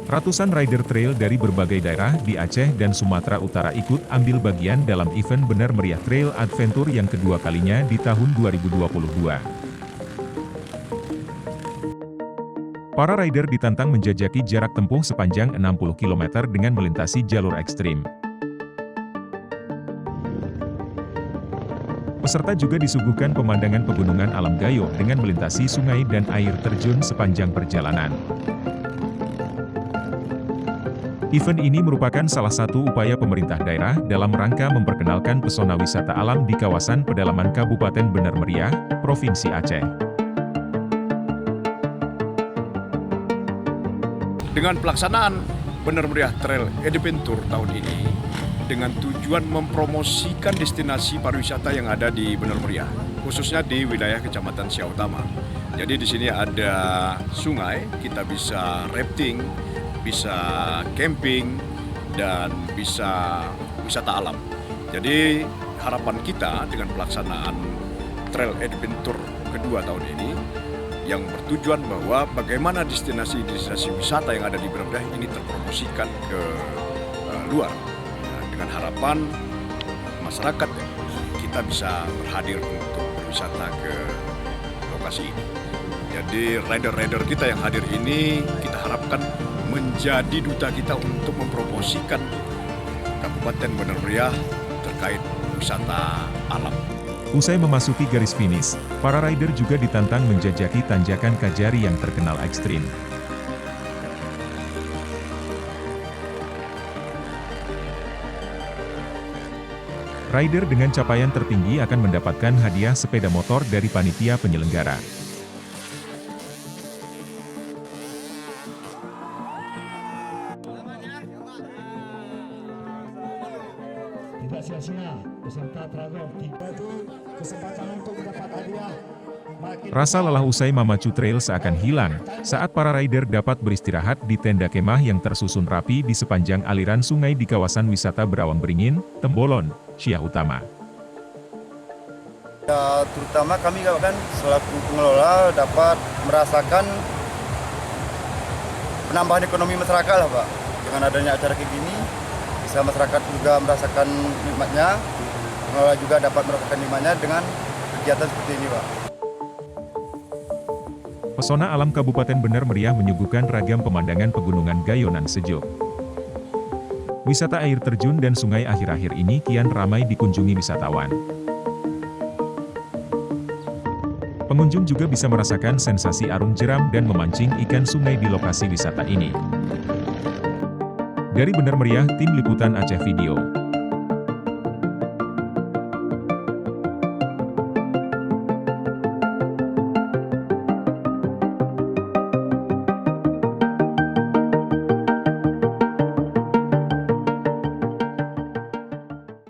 Ratusan rider trail dari berbagai daerah di Aceh dan Sumatera Utara ikut ambil bagian dalam event Benar Meriah Trail Adventure yang kedua kalinya di tahun 2022. Para rider ditantang menjajaki jarak tempuh sepanjang 60 km dengan melintasi jalur ekstrim. Peserta juga disuguhkan pemandangan pegunungan alam Gayo dengan melintasi sungai dan air terjun sepanjang perjalanan. Event ini merupakan salah satu upaya pemerintah daerah dalam rangka memperkenalkan pesona wisata alam di kawasan pedalaman Kabupaten Benar Meriah, Provinsi Aceh. Dengan pelaksanaan Benar Meriah Trail Adventure tahun ini, dengan tujuan mempromosikan destinasi pariwisata yang ada di Benar Meriah, khususnya di wilayah Kecamatan Siau Utama. Jadi di sini ada sungai, kita bisa rafting, bisa camping, dan bisa wisata alam. Jadi harapan kita dengan pelaksanaan Trail Adventure kedua tahun ini, yang bertujuan bahwa bagaimana destinasi-destinasi wisata yang ada di Benar Meriah ini terpromosikan ke luar. Dengan harapan masyarakat kita bisa berhadir untuk berwisata ke lokasi ini. Jadi rider-rider kita yang hadir ini kita harapkan menjadi duta kita untuk mempromosikan Kabupaten Benar Meriah terkait wisata alam. Usai memasuki garis finish, para rider juga ditantang menjajaki tanjakan Kajari yang terkenal ekstrim. Rider dengan capaian tertinggi akan mendapatkan hadiah sepeda motor dari panitia penyelenggara. Tidak sia-sia peserta travel kesempatan untuk mendapat hadiah. Rasa lelah usai memacu trail seakan hilang, saat para rider dapat beristirahat di tenda kemah yang tersusun rapi di sepanjang aliran sungai di kawasan wisata Berawang Beringin, Tembolon, Siau Utama. Ya, terutama kami kan selaku pengelola dapat merasakan penambahan ekonomi masyarakat lah Pak. Dengan adanya acara kayak gini, bisa masyarakat juga merasakan nikmatnya, pengelola juga dapat merasakan nikmatnya dengan kegiatan seperti ini Pak. Pesona alam Kabupaten Benar Meriah menyuguhkan ragam pemandangan pegunungan Gayonan sejuk. Wisata air terjun dan sungai akhir-akhir ini kian ramai dikunjungi wisatawan. Pengunjung juga bisa merasakan sensasi arung jeram dan memancing ikan sungai di lokasi wisata ini. Dari Benar Meriah, Tim Liputan Aceh Video.